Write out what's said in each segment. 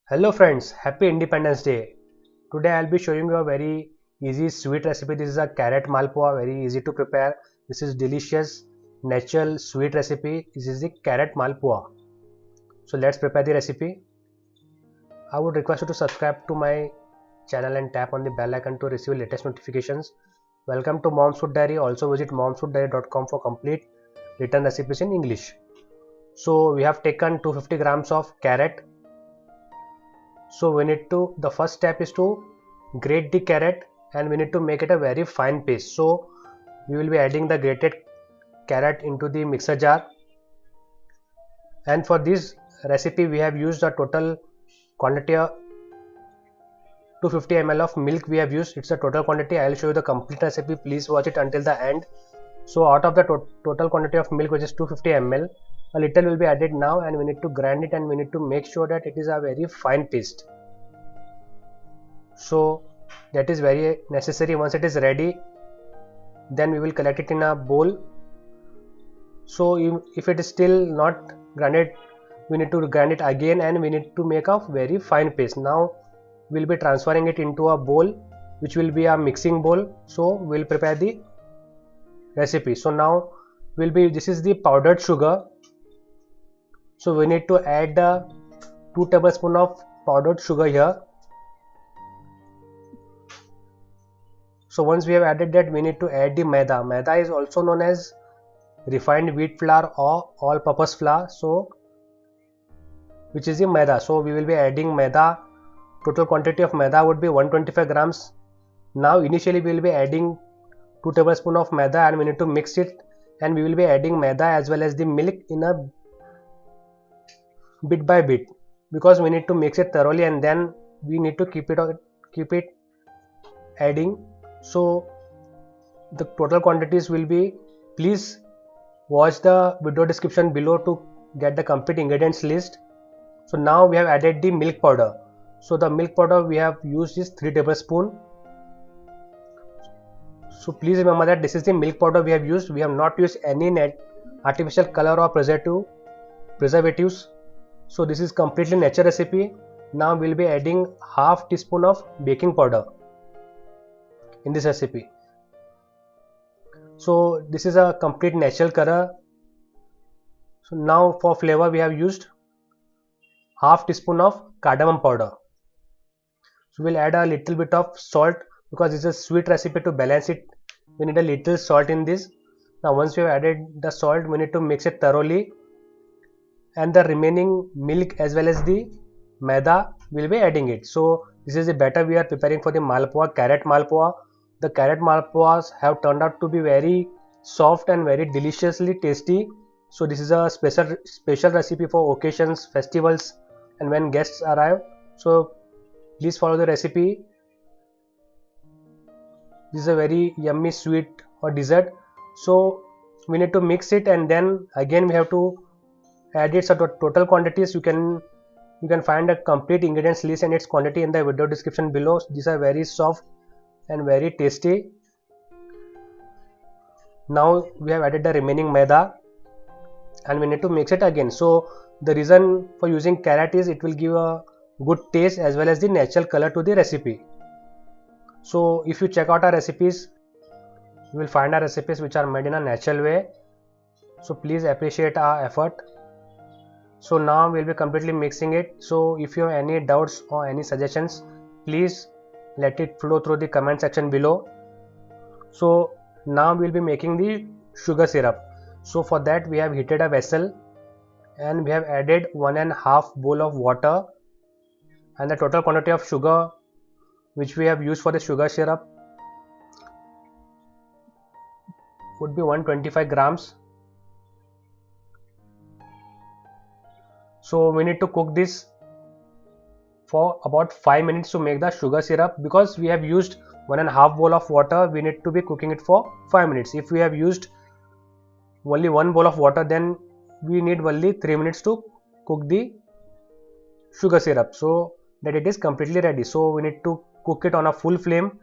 Hello friends, happy Independence Day. Today I'll be showing you a very easy sweet recipe. This is a carrot malpua, very easy to prepare. This is delicious, natural sweet recipe. This is the carrot malpua. So let's prepare the recipe. I would request you to subscribe to my channel and tap on the bell icon to receive latest notifications. Welcome to Mom's Food Diary. Also visit momsfooddiary.com for complete written recipes in English. So we have taken 250 grams of carrot. So we need to, the first step is to grate the carrot and we need to make it a very fine paste. So we will be adding the grated carrot into the mixer jar, and for this recipe we have used a total quantity of 250 ml of milk we have used. It's a total quantity. I will show you the complete recipe. Please watch it until the end. So out of the total quantity of milk, which is 250 ml, a little will be added now and we need to grind it and we need to make sure that it is a very fine paste. So that is very necessary. Once it is ready, then we will collect it in a bowl. So if it is still not grinded, we need to grind it again and we need to make a very fine paste. Now we will be transferring it into a bowl, which will be a mixing bowl. So we will prepare the recipe. So now this is the powdered sugar. So we need to add 2 tablespoons of powdered sugar here. So once we have added that, we need to add the maida. Maida is also known as refined wheat flour or all-purpose flour, so which is the maida. So we will be adding maida. Total quantity of maida would be 125 grams. Now initially we will be adding 2 tablespoons of maida and we need to mix it, and we will be adding maida as well as the milk in a bit by bit, because we need to mix it thoroughly and then we need to keep it adding. So the total quantities will be, please watch the video description below to get the complete ingredients list. So now we have added the milk powder. So the milk powder we have used is 3 tablespoons. So please remember that this is the milk powder we have used. We have not used any artificial color or preservatives. So this is completely natural recipe. Now we will be adding half teaspoon of baking powder in this recipe. So this is a complete natural color. So now for flavor we have used half teaspoon of cardamom powder. So we'll add a little bit of salt, because it's a sweet recipe. To balance it, we need a little salt in this. Now once we have added the salt, we need to mix it thoroughly, and the remaining milk as well as the maida will be adding it. So this is the batter we are preparing for the malpua, carrot malpua. The carrot malpuas have turned out to be very soft and very deliciously tasty. So this is a special recipe for occasions, festivals, and when guests arrive. So please follow the recipe. This is a very yummy sweet or dessert. So we need to mix it and then again we have to add it. So total quantities you can find a complete ingredients list and its quantity in the video description below. These are very soft and very tasty. Now we have added the remaining maida and we need to mix it again. So the reason for using carrot is it will give a good taste as well as the natural color to the recipe. So if you check out our recipes, you will find our recipes which are made in a natural way. So please appreciate our effort. So now we will be completely mixing it. So if you have any doubts or any suggestions, please let it flow through the comment section below. So now we will be making the sugar syrup. So for that we have heated a vessel and we have added 1.5 bowl of water, and the total quantity of sugar which we have used for the sugar syrup would be 125 grams. So we need to cook this for about 5 minutes to make the sugar syrup. Because we have used 1.5 bowl of water, we need to be cooking it for 5 minutes. If we have used only 1 bowl of water, then we need only 3 minutes to cook the sugar syrup, so that it is completely ready. So we need to cook it on a full flame.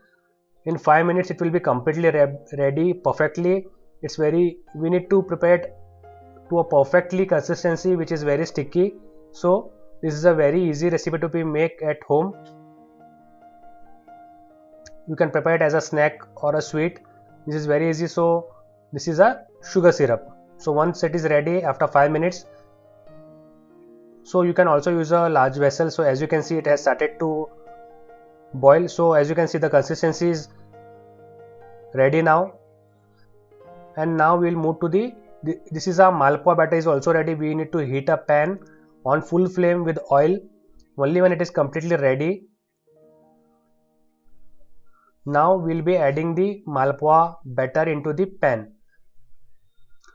In 5 minutes it will be completely ready perfectly. We need to prepare it to a perfectly consistency which is very sticky. So This is a very easy recipe to be make at home. You can prepare it as a snack or a sweet. This is very easy. So this is a sugar syrup. So once it is ready after 5 minutes, so you can also use a large vessel. So as you can see, it has started to boil. So as you can see, the consistency is ready now. And now we will move to this is a malpua batter is also ready. We need to heat a pan on full flame with oil. Only when it is completely ready, now we'll be adding the malpua batter into the pan.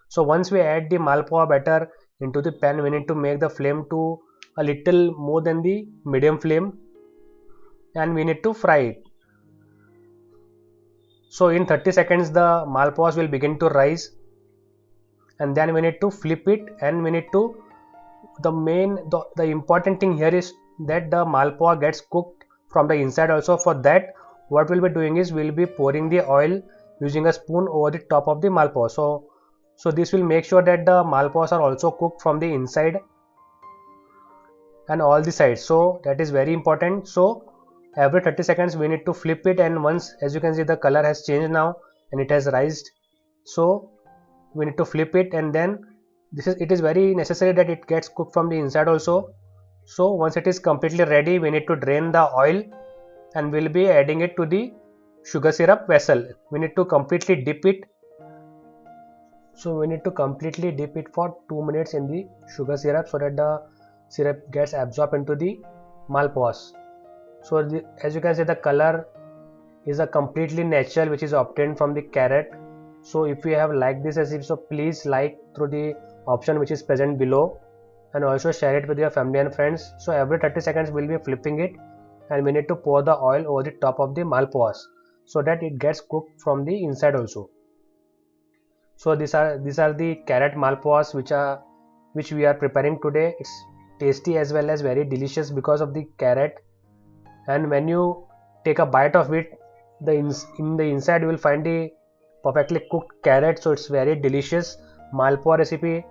So once we add the malpua batter into the pan, we need to make the flame to a little more than the medium flame, and we need to fry it. So in 30 seconds the malpuas will begin to rise, and then we need to flip it, and we need to the important thing here is that the malpua gets cooked from the inside also. For that, what we'll be doing is we'll be pouring the oil using a spoon over the top of the malpua. So this will make sure that the malpuas are also cooked from the inside and all the sides. So that is very important. So every 30 seconds we need to flip it, and once, as you can see, the color has changed now and it has rised. So we need to flip it, and then it is very necessary that it gets cooked from the inside also. So once it is completely ready, we need to drain the oil, and we'll be adding it to the sugar syrup vessel. We need to completely dip it. So we need to completely dip it for 2 minutes in the sugar syrup so that the syrup gets absorbed into the malpuas. So as you can see, the color is a completely natural, which is obtained from the carrot. So if you have liked this recipe, so please like through the option which is present below, and also share it with your family and friends. So every 30 seconds we'll be flipping it, and we need to pour the oil over the top of the malpuas so that it gets cooked from the inside also. So these are the carrot malpuas which we are preparing today. It's tasty as well as very delicious because of the carrot, and when you take a bite of it, in the inside you will find the perfectly cooked carrot. So it's very delicious malpua recipe.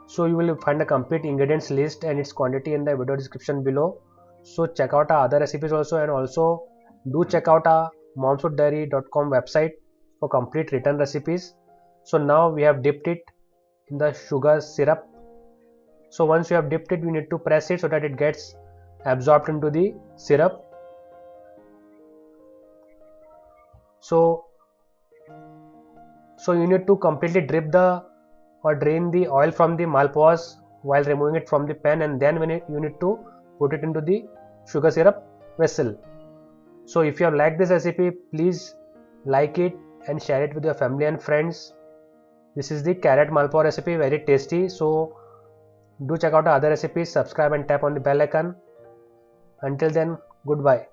So you will find the complete ingredients list and its quantity in the video description below. So check out our other recipes also, and also do check out our momsfooddairy.com website for complete written recipes. So now we have dipped it in the sugar syrup. So once you have dipped it, we need to press it so that it gets absorbed into the syrup. So you need to completely drain the oil from the malpuas while removing it from the pan, and then you need to put it into the sugar syrup vessel. So if you have liked this recipe, please like it and share it with your family and friends. This is the carrot malpua recipe, very tasty. So do check out our other recipes, subscribe and tap on the bell icon. Until then, goodbye.